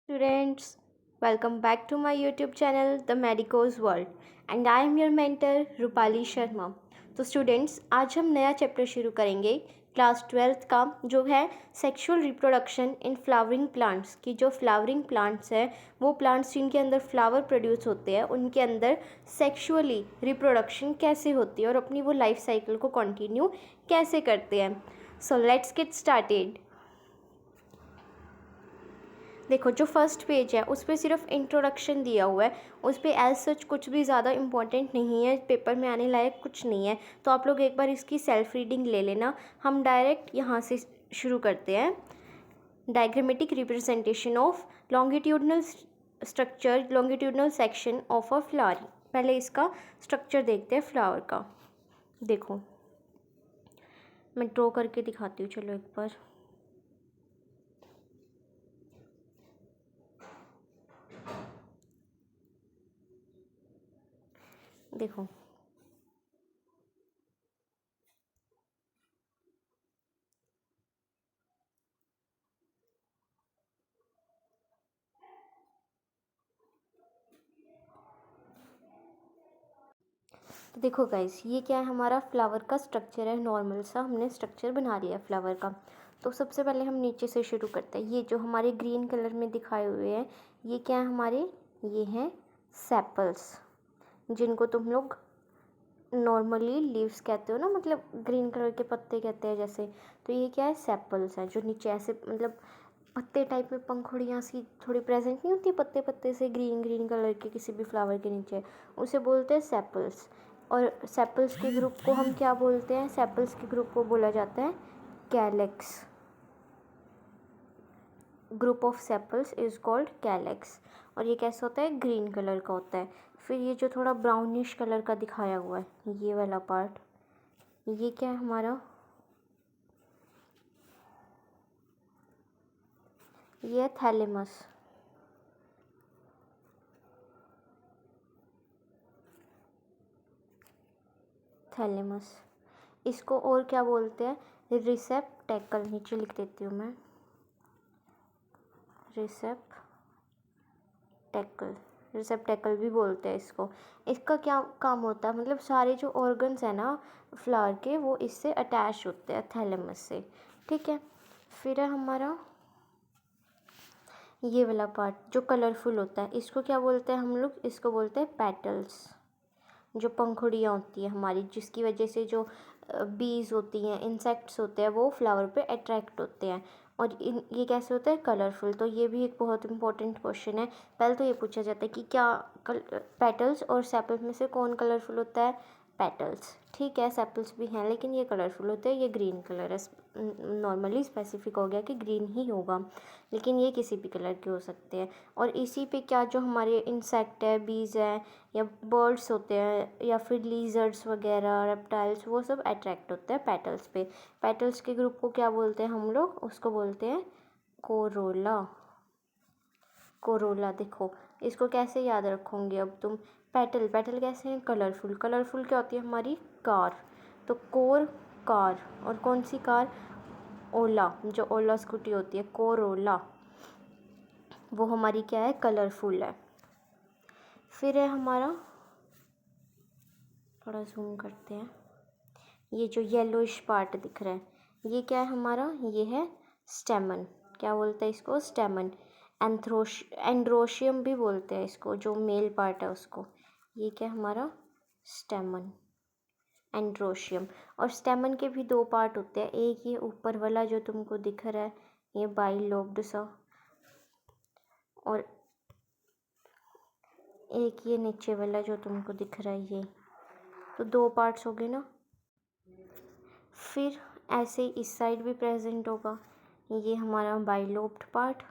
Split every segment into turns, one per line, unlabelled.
Students, welcome back to my YouTube channel The Medico's World and I am your mentor Rupali Sharma. तो students, आज हम नया chapter शुरू करेंगे क्लास 12th का, जो है sexual reproduction in flowering plants की। जो फ्लावरिंग प्लांट्स हैं वो प्लांट्स जिनके अंदर फ्लावर प्रोड्यूस होते हैं, उनके अंदर सेक्सुअली रिप्रोडक्शन कैसे होती है और अपनी वो लाइफ साइकिल को कंटिन्यू कैसे करते हैं। So let's get started. देखो, जो फर्स्ट पेज है उस पर सिर्फ इंट्रोडक्शन दिया हुआ है, उस पर एज सच कुछ भी ज़्यादा इंपॉर्टेंट नहीं है, पेपर में आने लायक कुछ नहीं है। तो आप लोग एक बार इसकी सेल्फ रीडिंग ले लेना। हम डायरेक्ट यहाँ से शुरू करते हैं। Diagrammatic representation of longitudinal structure, longitudinal section of a flower. पहले इसका स्ट्रक्चर देखते हैं फ्लावर का। देखो, मैं ड्रॉ करके दिखाती हूँ, चलो एक बार। देखो, तो देखो गाइस, ये क्या है, हमारा फ्लावर का स्ट्रक्चर है। नॉर्मल सा हमने स्ट्रक्चर बना लिया है फ्लावर का। तो सबसे पहले हम नीचे से शुरू करते हैं। ये जो हमारे ग्रीन कलर में दिखाए हुए हैं, ये क्या है हमारे, ये हैं सेपल्स, जिनको तुम लोग नॉर्मली लीव्स कहते हो ना, मतलब ग्रीन कलर के पत्ते कहते हैं जैसे। तो ये क्या है, सेपल्स है, जो नीचे ऐसे मतलब पत्ते टाइप में पंखुड़ियाँ सी थोड़ी प्रेजेंट नहीं होती पत्ते पत्ते से, ग्रीन ग्रीन कलर के किसी भी फ्लावर के नीचे, उसे बोलते हैं सेपल्स। और सेपल्स के ग्रुप को हम क्या बोलते हैं, सेपल्स के ग्रुप को बोला जाता है calyx. Group of sepals is called calyx. और ये कैसा होता है, ग्रीन कलर का होता है। फिर ये जो थोड़ा ब्राउनिश कलर का दिखाया हुआ है, ये वाला पार्ट, ये क्या है हमारा, ये है थैलेमस। थैलेमस, इसको और क्या बोलते हैं, रिसेप्टेकल। नीचे लिख देती हूँ मैं, रिसेप्टेकल। रिसेप्टेकल भी बोलते हैं इसको। इसका क्या काम होता है, मतलब सारे जो ऑर्गन्स हैं ना फ्लावर के, वो इससे अटैच होते हैं थैलेमस से। ठीक है। फिर है हमारा ये वाला पार्ट जो कलरफुल होता है, इसको क्या बोलते हैं हम लोग, इसको बोलते हैं पेटल्स। जो पंखुड़ियाँ होती हैं हमारी, जिसकी वजह से जो बीज होती हैं, इंसेक्ट्स होते हैं, वो फ्लावर पे अट्रैक्ट होते हैं। और ये कैसे होता है, कलरफुल। तो ये भी एक बहुत इंपॉर्टेंट क्वेश्चन है। पहले तो ये पूछा जाता है कि क्या पेटल्स और सेपल्स में से कौन कलरफुल होता है, पेटल्स। ठीक है, सेपल्स भी हैं लेकिन ये कलरफुल होते हैं, ये ग्रीन कलर है। नॉर्मली स्पेसिफिक हो गया कि ग्रीन ही होगा, लेकिन ये किसी भी कलर के हो सकते हैं। और इसी पे क्या जो हमारे इंसेक्ट है, बीज है, या बर्ड्स होते हैं, या फिर लीजर्ड्स वगैरह, रेप्टाइल्स, वो सब अट्रैक्ट होते हैं पेटल्स पे। पेटल्स के ग्रुप को क्या बोलते हैं हम लोग, उसको बोलते हैं कोरोला। कोरोला। देखो, इसको कैसे याद रखोगे अब तुम, पेटल, पेटल कैसे हैं, कलरफुल। कलरफुल क्या होती है हमारी, कार। तो कोर, कार। और कौन सी कार, ओला, जो ओला स्कूटी होती है, कोरोला, वो हमारी क्या है, कलरफुल है। फिर है हमारा, थोड़ा जूम करते हैं, ये जो येलोइश पार्ट दिख रहा है, ये क्या है हमारा, ये है स्टेमन। क्या बोलते हैं इसको, स्टेमन। एंड्रोशियम भी बोलते हैं इसको, जो मेल पार्ट है उसको। ये क्या है हमारा, स्टेमन, एंड्रोशियम। और स्टेमन के भी दो पार्ट होते हैं, एक ये ऊपर वाला जो तुमको दिख रहा है, ये बाइलोब्ड सा, और एक ये नीचे वाला जो तुमको दिख रहा है, ये। तो दो पार्ट्स हो गए ना। फिर ऐसे ही इस साइड भी प्रेजेंट होगा, ये हमारा बाइलोब्ड पार्ट,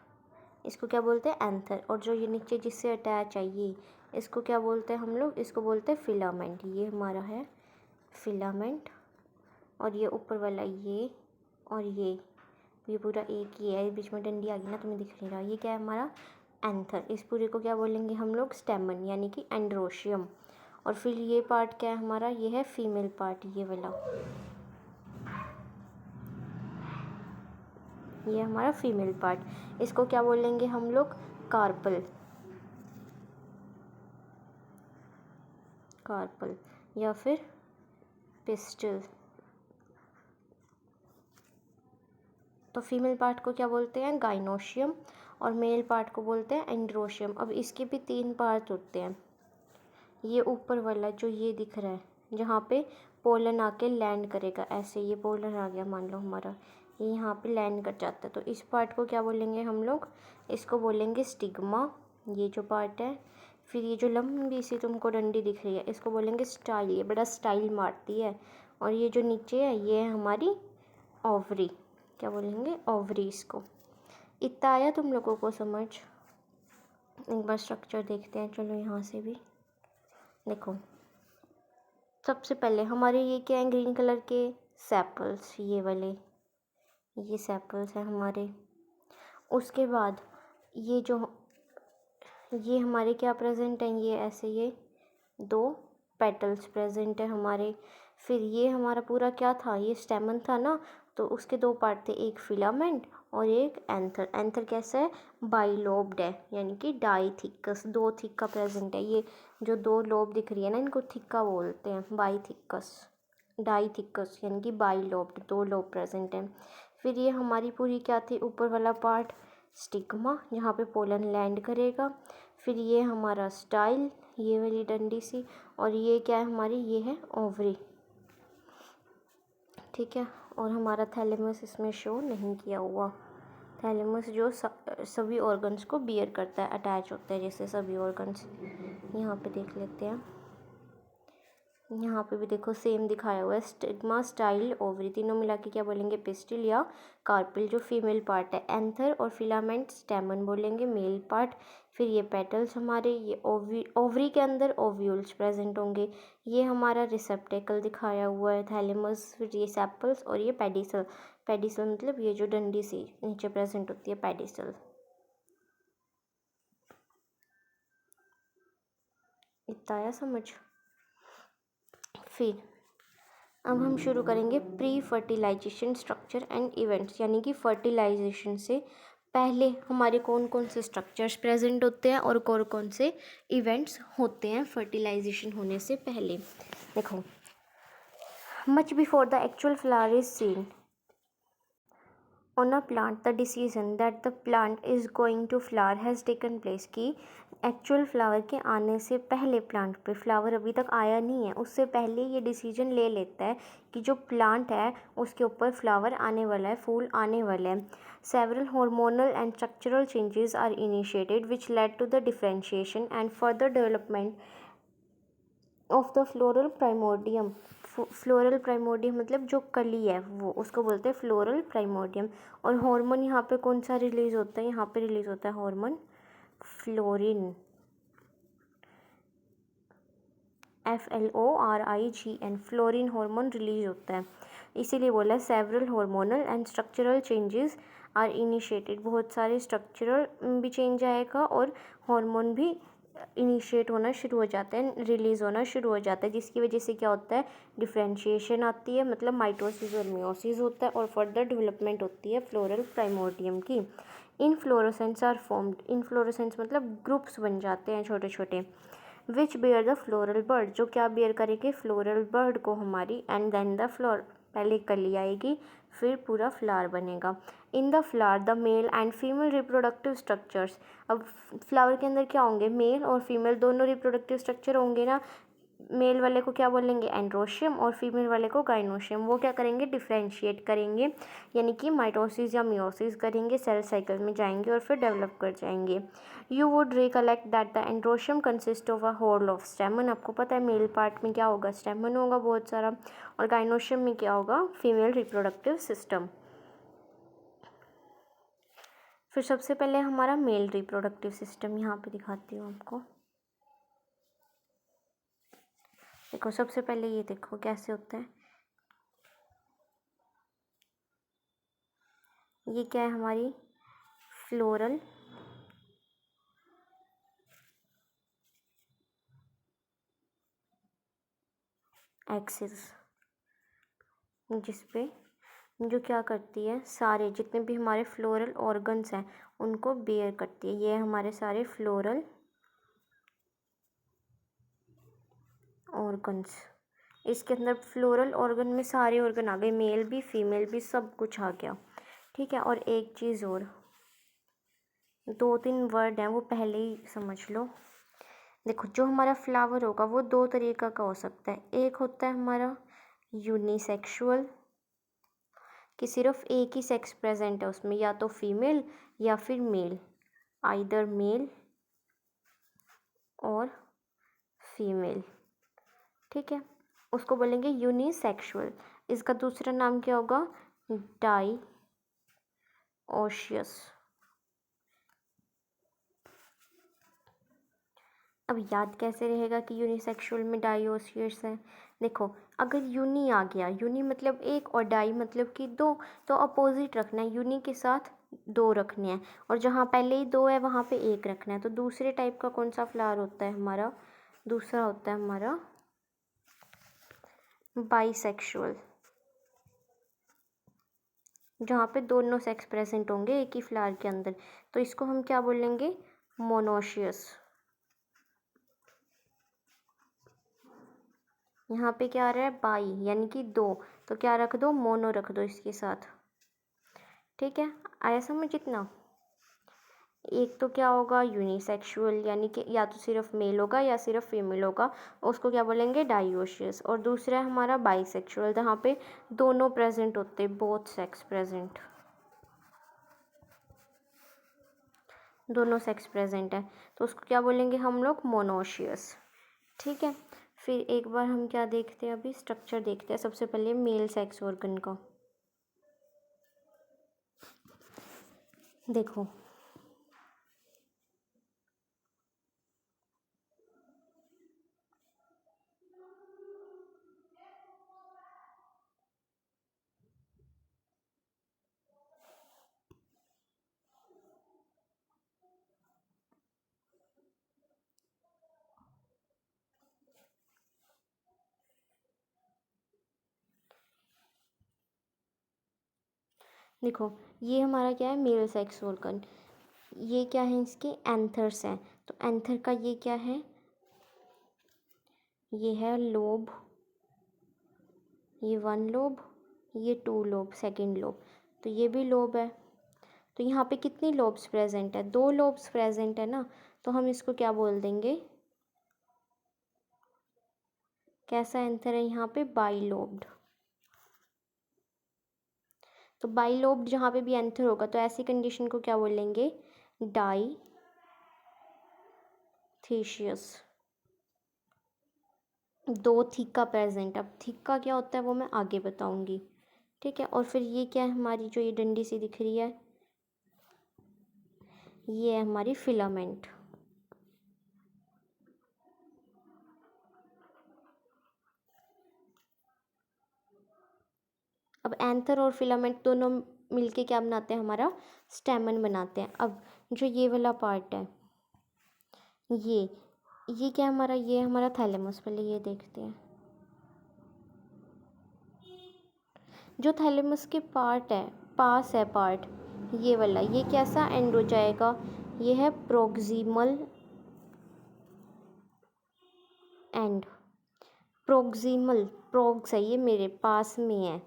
इसको क्या बोलते हैं, एंथर। और जो ये नीचे जिससे अटैच है, ये, इसको क्या बोलते हैं हम लोग, इसको बोलते हैं फिलामेंट। ये हमारा है फिलामेंट। और ये ऊपर वाला, ये और ये पूरा एक ही है, बीच में डंडी आ गई ना, तुम्हें दिख नहीं रहा, ये क्या है हमारा, एंथर। इस पूरे को क्या बोलेंगे हम लोग, स्टेमन, यानी कि एंड्रोशियम। और फिर ये पार्ट क्या है हमारा, ये है फीमेल पार्ट, ये वाला, ये हमारा फीमेल पार्ट। इसको क्या बोलेंगे हम लोग, कार्पल, कार्पल या फिर पिस्टल। तो फीमेल पार्ट को क्या बोलते हैं, गाइनोशियम, और मेल पार्ट को बोलते हैं एंड्रोशियम। अब इसके भी 3 पार्ट होते हैं। ये ऊपर वाला जो ये दिख रहा है, जहाँ पे पोलन आके लैंड करेगा, ऐसे ये पोलन आ गया मान लो हमारा, ये यहाँ पे लैंड कर जाता है, तो इस पार्ट को क्या बोलेंगे हम लोग, इसको बोलेंगे स्टिग्मा, ये जो पार्ट है। फिर ये जो लंबी सी तुमको डंडी दिख रही है, इसको बोलेंगे स्टाइल, ये बड़ा स्टाइल मारती है। और ये जो नीचे है, ये है हमारी ओवरी, क्या बोलेंगे, ओवरी इसको। इतना आया तुम लोगों को समझ? एक बार स्ट्रक्चर देखते हैं, चलो यहाँ से भी देखो। सबसे पहले हमारे ये क्या है, ग्रीन कलर के सेपल्स, ये वाले, ये सेपल्स हैं हमारे। उसके बाद ये जो, ये हमारे क्या प्रेजेंट हैं, ये ऐसे, ये 2 पेटल्स प्रेजेंट है हमारे। फिर ये हमारा पूरा क्या था, ये स्टेमन था ना, तो उसके 2 पार्ट थे, एक फिलामेंट और एक एंथर। एंथर कैसा है, बाइलोब्ड है, यानी कि डाइथिकस, 2 थिक्का प्रेजेंट है। ये जो 2 लोब दिख रही है ना, इनको थिक्का बोलते हैं, बाइथिकस, डाइथिकस यानी कि बाइलोब्ड, 2 लोब प्रेजेंट हैं। फिर ये हमारी पूरी क्या थी, ऊपर वाला पार्ट स्टिग्मा, जहाँ पे पोलन लैंड करेगा। फिर ये हमारा स्टाइल, ये वाली डंडी सी, और ये क्या है हमारी, ये है ओवरी, ठीक है। और हमारा थैलेमस इसमें शो नहीं किया हुआ। थैलेमस जो सभी ऑर्गन्स को बियर करता है, अटैच होता है जैसे सभी ऑर्गन्स। यहाँ पे देख लेते हैं, यहाँ पे भी देखो सेम दिखाया हुआ है, स्टिग्मा, स्टाइल, ओवरी, तीनों मिला के क्या बोलेंगे, पिस्टिल या कार्पिल जो फीमेल पार्ट है। एंथर और फिलामेंट स्टेमन बोलेंगे, मेल पार्ट। फिर ये पेटल्स हमारे, ये ओवरी के अंदर ओव्यूल्स प्रेजेंट होंगे। ये हमारा रिसेप्टेकल दिखाया हुआ है, थैलेमस। फिर ये सेपल्स और ये पेडिसल, पेडिसल मतलब ये जो डंडी सी नीचे प्रेजेंट होती है, पेडिसल। इतना आया समझ? फिर अब हम शुरू करेंगे pre fertilization structure and events, यानी कि फर्टिलाइजेशन से पहले हमारे कौन कौन से स्ट्रक्चर्स प्रेजेंट होते हैं और कौन कौन से इवेंट्स होते हैं फर्टिलाइजेशन होने से पहले। देखो, much before the actual flower is seen on a plant, the decision that the plant is going to flower has taken place, कि एक्चुअल फ्लावर के आने से पहले, प्लांट पे फ्लावर अभी तक आया नहीं है, उससे पहले ये डिसीजन ले लेता है कि जो प्लांट है उसके ऊपर फ्लावर आने वाला है, फूल आने वाला है। Several hormonal and structural changes are initiated which led to the differentiation and further development of the floral primordium. Floral primordium मतलब जो कली है वो, उसको बोलते हैं फ्लोरल प्राइमोर्डियम। और हार्मोन यहाँ पे कौन सा रिलीज होता है, यहाँ पे रिलीज होता है hormone florigen, FLORIGN, florigen hormone release होता है। इसीलिए बोला several hormonal and structural changes are initiated, बहुत सारे स्ट्रक्चरल भी चेंज आएगा और हार्मोन भी इनिशिएट होना शुरू हो जाता है, रिलीज़ होना शुरू हो जाता है, जिसकी वजह से क्या होता है, डिफ्रेंशिएशन आती है, मतलब माइटोसिस और मियोसिस होता है, और फर्दर डेवलपमेंट होती है फ्लोरल प्राइमोर्डियम की। इनफ्लोरेसेंस आर फॉर्म्ड, इनफ्लोरेसेंस मतलब ग्रुप्स बन जाते हैं छोटे छोटे। विच बेयर द फ्लोरल बर्ड, जो क्या बेयर करेगी, फ्लोरल बर्ड को हमारी। एंड देन द फ्लोर, पहले कली आएगी फिर पूरा फ्लावर बनेगा। In the flower the male and female reproductive structures, अब फ्लावर के अंदर क्या होंगे, मेल और फीमेल दोनों रिप्रोडक्टिव स्ट्रक्चर होंगे ना। मेल वाले को क्या बोलेंगे, एंड्रोशियम, और फीमेल वाले को गाइनोशियम। वो क्या करेंगे, डिफ्रेंशिएट करेंगे, यानी कि माइटोसिस या मियोसिस करेंगे, सेल साइकिल में जाएंगे और फिर डेवलप कर जाएंगे। You would recollect that the androecium consist of a whorl of stamen, आपको पता है मेल पार्ट में क्या होगा, स्टेमन होगा बहुत सारा, और गाइनोशियम में क्या होगा, फीमेल रिप्रोडक्टिव सिस्टम। फिर सबसे पहले हमारा मेल रिप्रोडक्टिव सिस्टम यहाँ पे दिखाती हूँ आपको। देखो सबसे पहले ये देखो कैसे होता है, ये क्या है हमारी फ्लोरल एक्सिस, जिस पे जो क्या करती है, सारे जितने भी हमारे फ्लोरल ऑर्गन्स हैं उनको बेयर करती है। ये हमारे सारे फ्लोरल ऑर्गन्स। इसके अंदर फ्लोरल ऑर्गन में सारे ऑर्गन आ गए, मेल भी फीमेल भी, सब कुछ आ गया। ठीक है, और एक चीज़ और, 2-3 वर्ड हैं वो पहले ही समझ लो। देखो, जो हमारा फ्लावर होगा वो 2 तरीक़ा का हो सकता है। एक होता है हमारा यूनिसेक्सुअल, कि सिर्फ एक ही सेक्स प्रेजेंट है उसमें, या तो फीमेल या फिर मेल, आइदर मेल और फीमेल। ठीक है, उसको बोलेंगे यूनिसेक्सुअल। इसका दूसरा नाम क्या होगा, डाई ओशियस। अब याद कैसे रहेगा कि यूनिसेक्सुअल में डाइओसियस है। देखो, अगर यूनी आ गया, यूनी मतलब एक और डाई मतलब कि 2, तो अपोजिट रखना है, यूनी के साथ 2 रखने हैं, और जहाँ पहले ही 2 है वहाँ पे 1 रखना है। तो दूसरे टाइप का कौन सा फ्लावर होता है हमारा, दूसरा होता है हमारा बाइसेक्सुअल, जहाँ पे दोनों सेक्स प्रेजेंट होंगे एक ही फ्लावर के अंदर। तो इसको हम क्या बोलेंगे, मोनोशियस। यहाँ पे क्या आ रहा है, बाई यानी कि 2, तो क्या रख दो, मोनो रख दो इसके साथ। ठीक है, आया समझ इतना। एक तो क्या होगा, यूनिसेक्सुअल यानी कि या तो सिर्फ मेल होगा या सिर्फ फीमेल होगा, उसको क्या बोलेंगे, डाइओशियस। और दूसरा है हमारा बाइसेक्सुअल, जहाँ पे दोनों प्रेजेंट होते, बोथ सेक्स प्रेजेंट, दोनों सेक्स प्रेजेंट है, तो उसको क्या बोलेंगे हम लोग, मोनोशियस। ठीक है, फिर एक बार हम क्या देखते हैं, अभी स्ट्रक्चर देखते हैं। सबसे पहले मेल सेक्स ऑर्गन का देखो। देखो, ये हमारा क्या है, मेल सेक्स ऑर्गन। ये क्या है, इसके एंथर्स हैं। तो एंथर का ये क्या है, ये है लोब, ये 1 लोब, ये 2 लोब, सेकंड लोब, तो ये भी लोब है। तो यहाँ पे कितनी लोब्स प्रेजेंट है, 2 लोब्स प्रेजेंट है ना, तो हम इसको क्या बोल देंगे, कैसा एंथर है यहाँ पे, बाइलोब्ड। तो बाइलोब्ड जहाँ पे भी एंथर होगा तो ऐसी कंडीशन को क्या बोलेंगे, डाइथेशियस। 2 थीका प्रेजेंट। अब थीका क्या होता है वो मैं आगे बताऊंगी। ठीक है, और फिर ये क्या है, हमारी जो ये डंडी सी दिख रही है, ये है हमारी फिलामेंट। अब एंथर और फिलामेंट दोनों मिलके क्या बनाते हैं, हमारा स्टेमन बनाते हैं। अब जो ये वाला पार्ट है, ये क्या है हमारा, ये है हमारा थैलेमस। पहले ये देखते हैं, जो थैलेमस के पार्ट है, पास है पार्ट, ये वाला, ये कैसा एंड हो जाएगा, ये है प्रोक्सिमल एंड। प्रोक्सिमल, प्रोक्स है ये मेरे पास में है,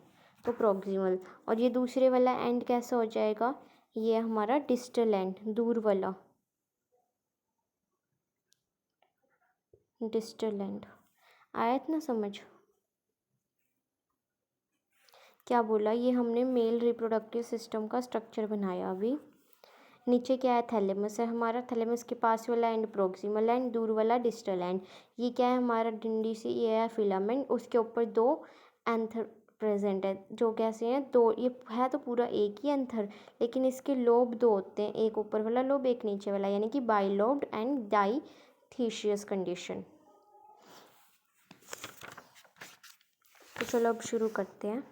तो प्रोक्सिमल। और ये दूसरे वाला एंड कैसा हो जाएगा, ये हमारा डिस्टल एंड, दूर वाला, डिस्टल एंड। आया इतना समझ। क्या बोला, ये हमने मेल रिप्रोडक्टिव सिस्टम का स्ट्रक्चर बनाया अभी। नीचे क्या है, थैलेमस है हमारा, थैलेमस के पास वाला एंड प्रोक्सिमल एंड, दूर वाला डिस्टल एंड। ये क्या है हमारा, डंडी सी, ये है फिलामेंट, उसके ऊपर 2 एंथर प्रेजेंट है, जो कैसे हैं, 2, ये है तो पूरा एक ही एंथर, लेकिन इसके लोब 2 होते हैं, एक ऊपर वाला लोब एक नीचे वाला, यानी कि बाइलोब्ड एंड डाइथेशियस कंडीशन। तो चलो अब शुरू करते हैं।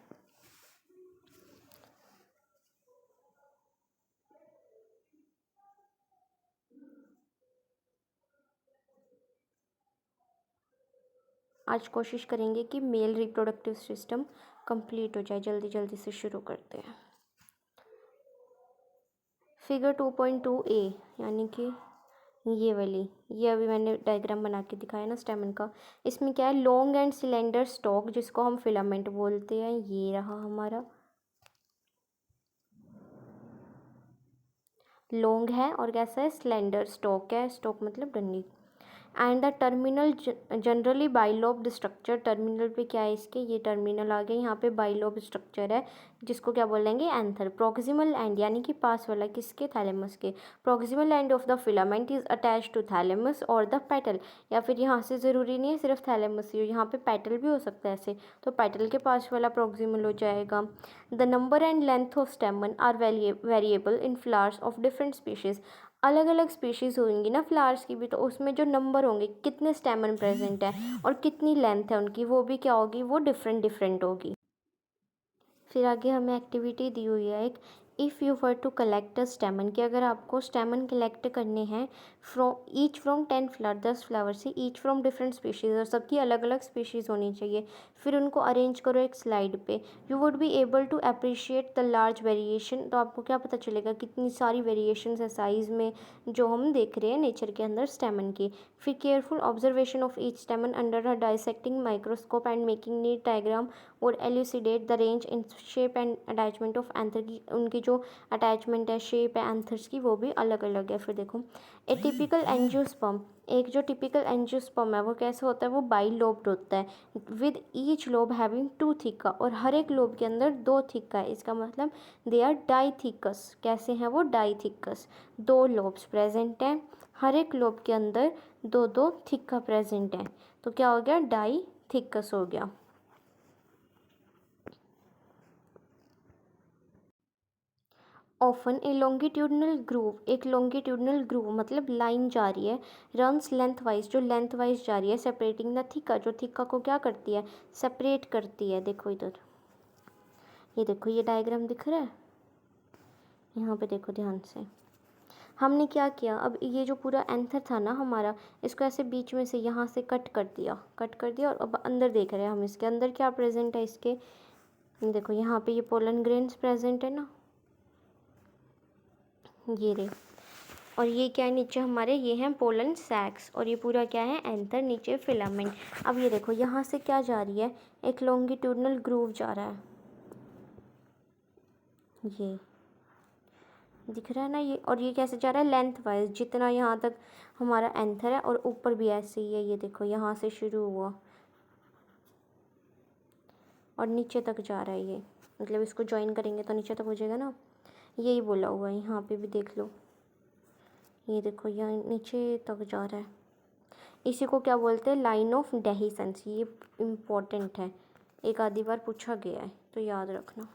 आज कोशिश करेंगे कि मेल रिप्रोडक्टिव सिस्टम कंप्लीट हो जाए, जल्दी जल्दी से शुरू करते हैं। फिगर 2.2a यानी कि ये वाली, ये अभी मैंने डायग्राम बना के दिखाया ना स्टेमन का। इसमें क्या है, लॉन्ग एंड सिलेंडर स्टॉक जिसको हम फिलामेंट बोलते हैं, ये रहा हमारा। लॉन्ग है और कैसा है, स्लेंडर स्टॉक है, स्टॉक मतलब डंडी। And the terminal generally bilobed structure, terminal पे क्या है इसके, ये टर्मिनल आ गया, यहाँ पे बाइलोब स्ट्रक्चर है जिसको क्या बोलेंगे, एंथर। प्रोक्सिमल एंड यानी कि पास वाला किसके, थैलेमस के। Proximal end of the filament is attach to thalamus और द पेटल, या फिर यहाँ से ज़रूरी नहीं है सिर्फ थैलेमस ही हो, यहाँ पे पेटल भी हो सकता है ऐसे, तो पेटल के पास वाला प्रोक्सिमल हो जाएगा। The number and length of stamen are variable in flowers of different species, अलग अलग स्पीशीज़ होंगी ना फ्लावर्स की भी, तो उसमें जो नंबर होंगे, कितने स्टेमन प्रेजेंट है और कितनी लेंथ है उनकी, वो भी क्या होगी, वो डिफरेंट डिफरेंट होगी। फिर आगे हमें एक्टिविटी दी हुई है एक, if you were to collect a stamen, कि अगर आपको स्टेमन कलेक्ट करने हैं फ्रॉम 10 फ्लावर, 10 फ्लावर से, ईच फ्रॉम डिफरेंट स्पीशीज़, और सबकी अलग अलग स्पीशीज़ होनी चाहिए। फिर उनको अरेंज करो एक स्लाइड पे, you would be able to appreciate the large variation, तो आपको क्या पता चलेगा कितनी सारी वेरिएशंस है साइज़ में जो हम देख रहे हैं नेचर के अंदर स्टेमन की। फिर careful observation of each stamen under a dissecting microscope and making neat diagram और elucidate the range in shape and attachment of anther की, उनकी जो अटैचमेंट है, शेप है एंथर्स की, वो भी अलग अलग है। फिर देखो, ए टिपिकल एंजियोस्पर्म, एक जो टिपिकल एंजियोस्पर्म है वो कैसे होता है, वो बाई लोब्ड होता है, विद ईच लोब हैविंग 2 थिक्का, और हर एक लोब के अंदर 2 थिक्का है, इसका मतलब दे आर डाइथिकस। कैसे हैं वो, डाइथिकस, 2 लोब्स प्रेजेंट हैं, हर एक लोब के अंदर 2 2 थिक्का प्रेजेंट है, तो क्या हो गया, डाइथिकस हो गया। ऑफन ए लॉन्गिट्यूडनल ग्रूव, एक लॉन्गिट्यूडनल ग्रूव मतलब लाइन जा रही है, रन्स लेंथ वाइज, जो लेंथ वाइज जा रही है, सेपरेटिंग द थिक्का, जो थिक्का को क्या करती है, सेपरेट करती है। देखो इधर, ये देखो, ये डायग्राम दिख रहा है, यहाँ पे देखो ध्यान से। हमने क्या किया, अब ये जो पूरा एंथर था ना हमारा, इसको ऐसे बीच में से यहाँ से कट कर दिया, कट कर दिया, और अब अंदर देख रहे हैं हम, इसके अंदर क्या प्रेजेंट है इसके, देखो यहाँ पे ये पोलन ग्रेन्स प्रेजेंट है ना, ये रे, और ये क्या है नीचे हमारे, ये हैं पोलन सैक्स, और ये पूरा क्या है, एंथर, नीचे फिलामेंट। अब ये देखो यहाँ से क्या जा रही है, एक लॉन्गिट्यूडनल ग्रूव जा रहा है, ये दिख रहा है ना ये, और ये कैसे जा रहा है, लेंथ वाइज, जितना यहाँ तक हमारा एंथर है, और ऊपर भी ऐसे ही है, ये देखो यहाँ से शुरू हुआ और नीचे तक जा रहा है ये, मतलब इसको ज्वाइन करेंगे तो नीचे तक हो जाएगा ना, यही बोला हुआ है, यहाँ पे भी देख लो, ये देखो यहाँ नीचे तक जा रहा है। इसी को क्या बोलते हैं, लाइन ऑफ डेहिसेंस, ये इम्पोर्टेंट है, एक आधी बार पूछा गया है तो याद रखना।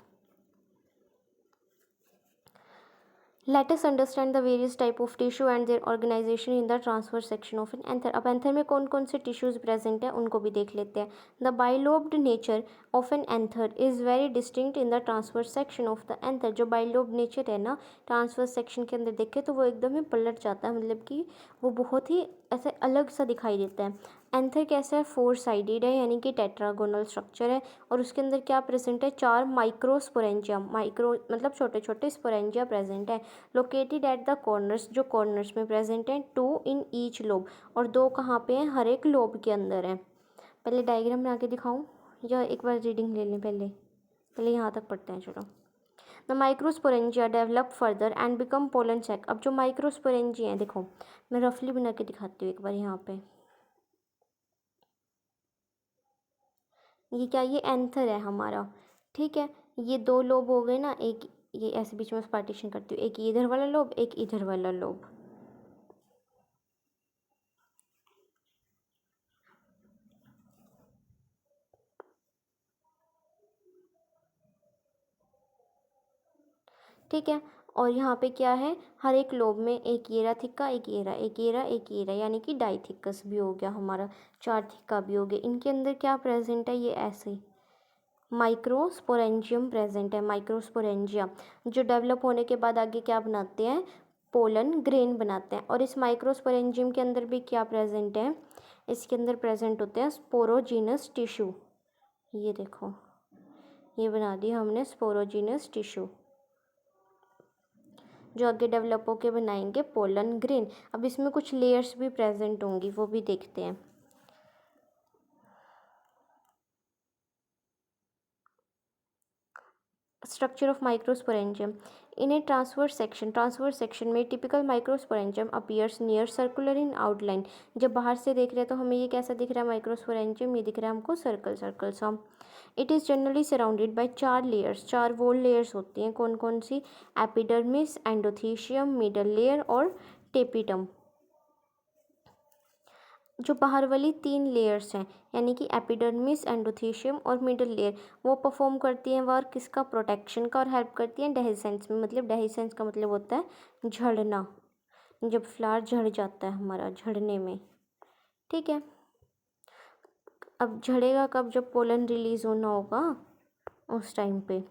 Let us understand the various type of tissue and their organization in the transverse section of an anther. अब एंथर में कौन कौन से टिश्यूज प्रेजेंट हैं उनको भी देख लेते हैं। The bilobed nature of an anther is very distinct in the transverse section of the anther. जो बाइलोब नेचर है ना, ट्रांसवर्स सेक्शन के अंदर देखे तो वो एकदम ही पलट जाता है, मतलब कि वो बहुत ही ऐसे अलग सा दिखाई देता है। एंथर कैसा है, 4 साइडेड है, यानी कि टेट्रागोनल स्ट्रक्चर है, और उसके अंदर क्या प्रेजेंट है, 4 माइक्रोस्पोरेंजिया, माइक्रो मतलब छोटे छोटे स्पोरेंजिया प्रेजेंट है, लोकेटेड एट द कॉर्नर्स, जो कॉर्नर्स में प्रेजेंट हैं, 2 इन ईच लोब, और 2 कहाँ पे हैं, हर एक लोब के अंदर है। पहले डायग्राम बना के दिखाऊँ या एक बार रीडिंग ले लें, पहले पहले यहाँ तक पढ़ते हैं, चलो। The microsporangia develop further and become pollen sac. अब जो माइक्रोस्पोरेंजिया हैं, देखो मैं रफली बना के दिखाती हूँ एक बार, यहाँ पे ये क्या, ये एंथर है हमारा, ठीक है, ये 2 लोब हो गए ना, एक ये ऐसे बीच में पार्टीशन करती हूँ, एक इधर वाला लोब, एक इधर वाला लोब, ठीक है। और यहाँ पे क्या है, हर एक लोब में एक येरा थिक्का, एक येरा, एक येरा, एक येरा, यानी कि डाइथिकस भी हो गया हमारा, 4 थिक्का भी हो गए। इनके अंदर क्या प्रेजेंट है, ये ऐसे माइक्रोस्पोरेंजियम प्रेजेंट है, माइक्रोस्पोरेंजिया, जो डेवलप होने के बाद आगे क्या बनाते हैं, पोलन ग्रेन बनाते हैं। और इस माइक्रोस्पोरेंजियम के अंदर भी क्या प्रेजेंट है, इसके अंदर प्रेजेंट होते हैं स्पोरोजीनस टिश्यू, ये देखो ये बना दिया हमने स्पोरोजीनस टिश्यू, जो आगे डेवलप होके बनाएंगे पोलन ग्रेन। अब इसमें कुछ लेयर्स भी प्रेजेंट होंगी, वो भी देखते हैं। Structure of microsporangium in a transverse section में typical microsporangium appears near circular in outline. जब बाहर से देख रहे हैं तो हमें ये कैसा दिख रहा है माइक्रोस्पोरेंजियम, ये दिख रहा है हमको सर्कल सर्कल सा। It is generally surrounded by 4 layers, 4 wall layers होती हैं। कौन कौन सी? एपिडर्मिस, एंडोथीशियम, मिडल लेयर और टेपिटम। जो बाहर वाली 3 लेयर्स हैं यानी कि एपिडर्मिस, एंडोथीशियम और मिडल लेयर, वो परफॉर्म करती हैं वर्क किसका? प्रोटेक्शन का, और हेल्प करती हैं डेhiscence में। मतलब डेhiscence का मतलब होता है झड़ना, जब फ्लावर झड़ जाता है हमारा, झड़ने में। ठीक है, अब झड़ेगा कब? जब पोलन रिलीज होना होगा उस टाइम पे।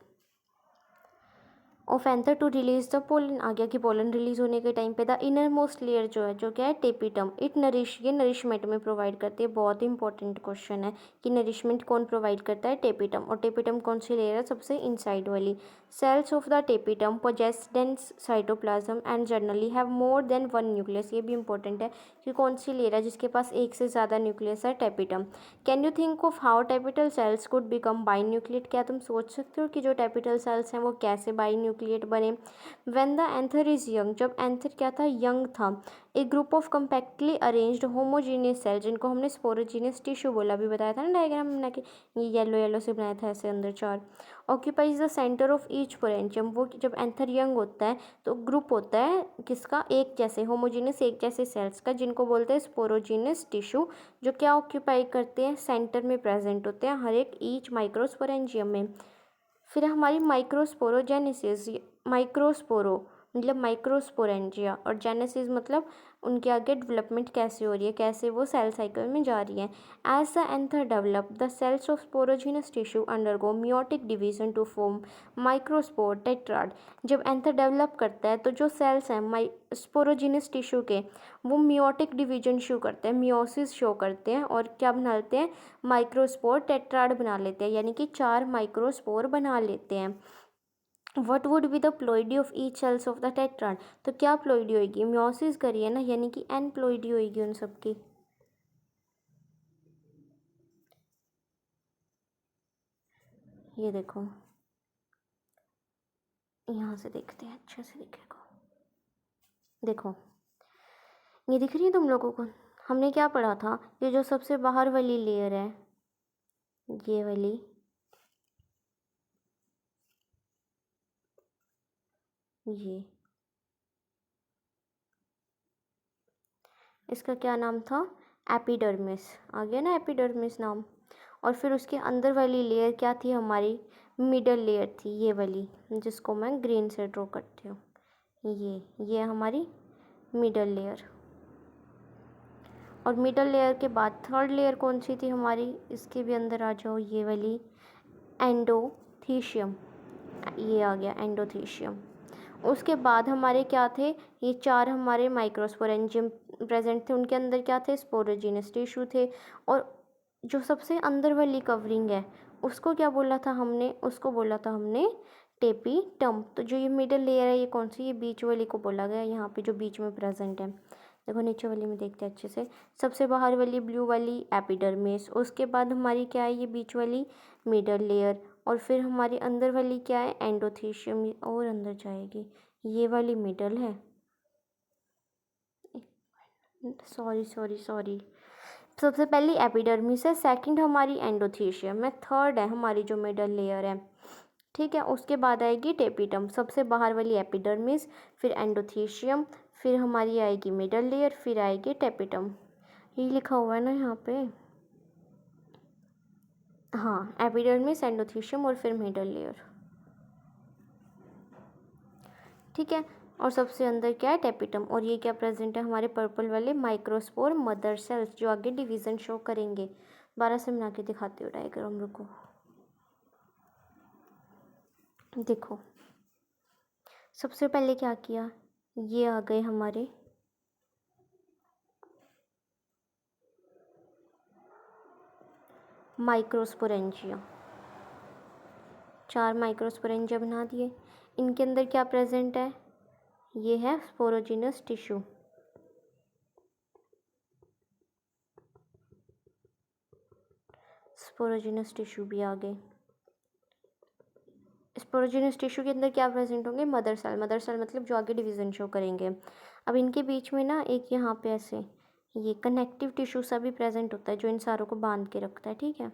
Of anther to release the pollen, आ गया कि पोलन रिलीज होने के टाइम पे द इनर मोस्ट लेयर जो है, जो क्या है? टेपिटम। इट नरिश, ये नरिशमेंट में प्रोवाइड करती है। बहुत इंपॉर्टेंट क्वेश्चन है कि नरिशमेंट कौन प्रोवाइड करता है? टेपिटम। और टेपिटम कौन सी लेयर है? सबसे इनसाइड वाली। Cells of the tapetum possess dense cytoplasm and generally have more than 1 nucleus. ये भी इंपॉर्टेंट है कि कौन सी लेयर है जिसके पास एक से ज़्यादा न्यूक्लियस है? Tapetum. Can you think of how tapetal cells could become binucleate? क्या तुम सोच सकते हो कि जो टेपिटल सेल्स हैं वो कैसे बाइन्यूक्लिएट बने? When the anther is young, जब एंथर क्या था? यंग था। A group of compactly arranged homogeneous cell, जिनको हमने स्पोरोजीनियस टिश्यू बोला, भी बताया था ना डायग्राम में बना के, ये येलो येलो से बनाया था ऐसे अंदर 4। Occupies the centre of each sporangium, वो जब एंथर यंग होता है तो ग्रुप होता है किसका? एक जैसे होमोजीनियस, एक जैसे सेल्स का, जिनको बोलते हैं स्पोरोजीनियस टिश्यू, जो क्या ऑक्यूपाई करते हैं? सेंटर में प्रेजेंट होते हैं हर एक ईच माइक्रोस्पोरेंजियम में। फिर हमारी माइक्रोस्पोरोजेनेसिस, माइक्रोस्पोरो मतलब माइक्रोस्पोरेंजिया, और जेनेसिस मतलब उनके आगे डेवलपमेंट कैसे हो रही है, कैसे वो सेल साइकिल में जा रही है। As the anther develop the cells of sporogenous tissue undergo meiotic division to form microspore tetrad. जब एंथर डेवलप करता है तो जो सेल्स हैं स्पोरोजीनस टिश्यू के, वो मियोटिक डिवीजन शो करते हैं, मियोसिस शो करते हैं, और क्या बना लेते हैं? माइक्रोस्पोर टेट्राड बना लेते हैं, यानी कि 4 माइक्रोस्पोर बना लेते हैं। What would be the ploidy of each cells of the tetrad? तो क्या प्लोइडी होगी? म्योसिस करिए ना, यानी कि एन प्लोइडी होगी उन सबकी। ये देखो, यहाँ से देखते हैं, अच्छे से दिखेगा। देखो, ये दिख रही है तुम लोगों को? हमने क्या पढ़ा था? ये जो सबसे बाहर वाली लेयर है, ये वाली, ये, इसका क्या नाम था? एपिडर्मिस। आ गया ना एपिडर्मिस नाम। और फिर उसके अंदर वाली लेयर क्या थी हमारी? मिडल लेयर थी, ये वाली, जिसको मैं ग्रीन से ड्रॉ करती हूँ। ये हमारी मिडल लेयर। और मिडल लेयर के बाद थर्ड लेयर कौन सी थी हमारी? इसके भी अंदर आ जाओ, ये वाली, एंडोथीशियम। ये आ गया एंडोथीशियम। उसके बाद हमारे क्या थे? ये 4 हमारे माइक्रोस्पोरेंजियम प्रेजेंट थे, उनके अंदर क्या थे? स्पोरोजीनस टिश्यू थे। और जो सबसे अंदर वाली कवरिंग है उसको क्या बोला था हमने? उसको बोला था हमने टेपिटम। तो जो ये मिडल लेयर है, ये कौन सी? ये बीच वाली को बोला गया, यहाँ पे जो बीच में प्रेजेंट है। देखो नीचे वाली में देखते हैं अच्छे से। सबसे बाहर वाली ब्लू वाली एपिडर्मिस, उसके बाद हमारी क्या है? ये बीच वाली मिडल लेयर, और फिर हमारी अंदर वाली क्या है? एंडोथीशियम, और अंदर जाएगी, ये वाली मिडल है। सॉरी सॉरी सॉरी, सबसे पहली एपिडर्मिस है, सेकंड हमारी एंडोथीशियम है, थर्ड है हमारी जो मिडल लेयर है। ठीक है, उसके बाद आएगी टेपिटम। सबसे बाहर वाली एपिडर्मिस, फिर एंडोथीशियम, फिर हमारी आएगी मिडल लेयर, फिर आएगी टेपिटम। ये लिखा हुआ है ना यहाँ पे? हाँ, एपिडर्मिस, एंडोथीशियम और फिर मिडल लेयर। ठीक है, और सबसे अंदर क्या है? टेपिटम। और ये क्या प्रेजेंट है? हमारे पर्पल वाले माइक्रोस्पोर मदर सेल्स, जो आगे डिवीजन शो करेंगे। 12 से बना के दिखाती हूँ डायग्राम, रुको। देखो, सबसे पहले क्या किया? ये आ गए हमारे माइक्रोस्पोरेंजिया। 4 माइक्रोस्पोरेंजिया बना दिए। इनके अंदर क्या प्रेजेंट है, ये है स्पोरोजिनस टिश्यू। स्पोरोजिनस टिश्यू भी आ गए। स्पोरोजिनस टिश्यू के अंदर क्या प्रेजेंट होंगे, मदर सेल। मदर सेल मतलब जो आगे डिवीजन शो करेंगे। अब इनके बीच में ना एक यहाँ पे ऐसे ये कनेक्टिव टिश्यू सा भी प्रेजेंट होता है जो इन सारों को बांध के रखता है, ठीक है।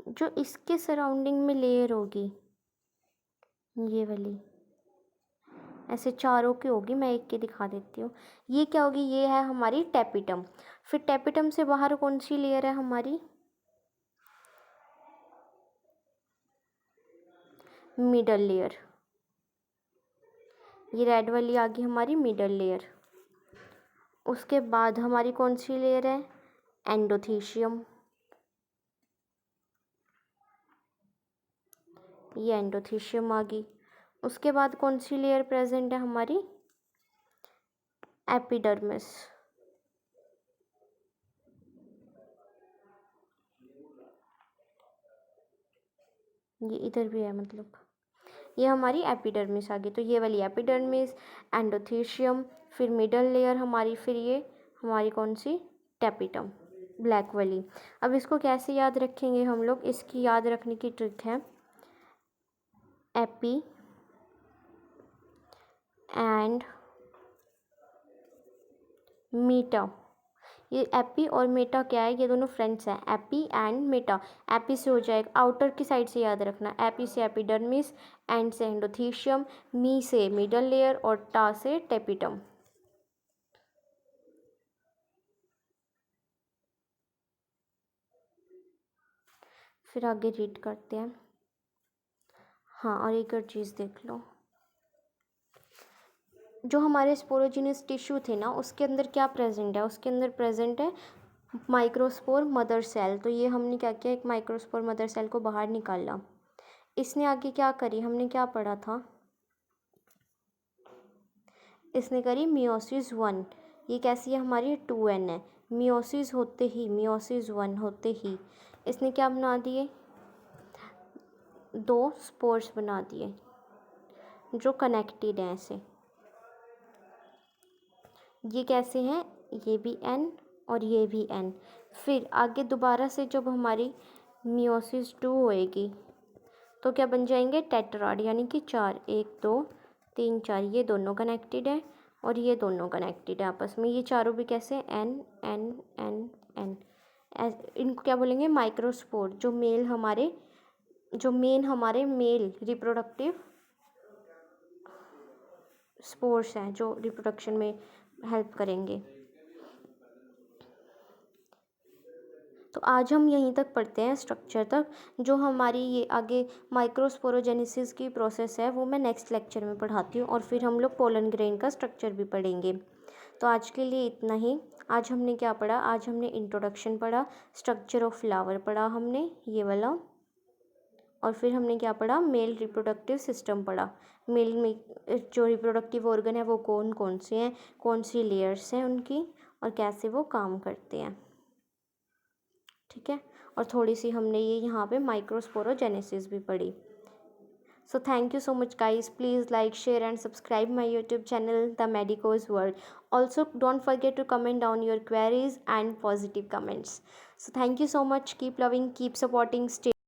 जो इसके सराउंडिंग में लेयर होगी ये वाली, ऐसे चारों की होगी, मैं एक के दिखा देती हूँ। ये क्या होगी, ये है हमारी टेपिटम। फिर टेपिटम से बाहर कौन सी लेयर है हमारी, मिडल लेयर। ये रेड वाली आ गई हमारी मिडल लेयर। उसके बाद हमारी कौन सी लेयर है, एंडोथीशियम। ये एंडोथीशियम आ गई। उसके बाद कौन सी लेयर प्रेजेंट है हमारी, एपिडर्मिस। ये इधर भी है, मतलब ये हमारी एपिडर्मिस आ गई। तो ये वाली एपिडर्मिस, एंडोथीशियम, फिर मिडल लेयर हमारी, फिर ये हमारी कौन सी, टेपिटम, ब्लैक वाली। अब इसको कैसे याद रखेंगे हम लोग, इसकी याद रखने की ट्रिक है एपी एंड मीटा। ये एपी और मेटा क्या है, ये दोनों फ्रेंड्स हैं, एपी एंड मेटा। एपी से हो जाएगा, आउटर की साइड से याद रखना, एपी से एपिडर्मिस, एंड से एंडोथीशियम, मी से मिडल लेयर और टा से टेपिटम। फिर आगे रीड करते हैं। हाँ, और एक और चीज़ देख लो, जो हमारे स्पोरोजिनस टिश्यू थे ना उसके अंदर क्या प्रेजेंट है, उसके अंदर प्रेजेंट है माइक्रोस्पोर मदर सेल। तो ये हमने क्या किया, एक माइक्रोस्पोर मदर सेल को बाहर निकाला। इसने आगे क्या करी, हमने क्या पढ़ा था, इसने करी मियोसिस 1। ये कैसी है हमारी, 2n है। मियोसिस होते ही, मियोसिस 1 होते ही इसने क्या बना दिए, 2 स्पोर्स बना दिए जो कनेक्टेड हैं ऐसे। ये कैसे हैं, ये भी n और ये भी n। फिर आगे दोबारा से जब हमारी मियोसिस 2 होएगी तो क्या बन जाएंगे, टेट्राड, यानी कि 4, 1 2 3 4। ये दोनों कनेक्टेड है और ये दोनों कनेक्टेड है आपस में। ये चारों भी कैसे, n n n n। इनको क्या बोलेंगे, माइक्रोस्पोर। जो मेल हमारे, जो मेन हमारे मेल रिप्रोडक्टिव स्पोर्स हैं जो रिप्रोडक्शन में हेल्प करेंगे। तो आज हम यहीं तक पढ़ते हैं, स्ट्रक्चर तक। जो हमारी ये आगे माइक्रोस्पोरोजेनेसिस की प्रोसेस है वो मैं नेक्स्ट लेक्चर में पढ़ाती हूँ, और फिर हम लोग पोलन ग्रेन का स्ट्रक्चर भी पढ़ेंगे। तो आज के लिए इतना ही। आज हमने क्या पढ़ा, आज हमने इंट्रोडक्शन पढ़ा, स्ट्रक्चर ऑफ फ्लावर पढ़ा हमने ये वाला, और फिर हमने क्या पढ़ा, मेल रिप्रोडक्टिव सिस्टम पढ़ा। मेल में जो रिप्रोडक्टिव ऑर्गन है वो कौन कौन से हैं, कौन सी लेयर्स हैं उनकी, और कैसे वो काम करते हैं, ठीक है। और थोड़ी सी हमने ये यहाँ पे माइक्रोस्पोरोजेनेसिस भी पढ़ी। So thank you so much guys. Please like, share and subscribe my YouTube channel The Medico's World. Also don't forget to comment down your queries and positive comments. So thank you so much. Keep loving, keep supporting. Stay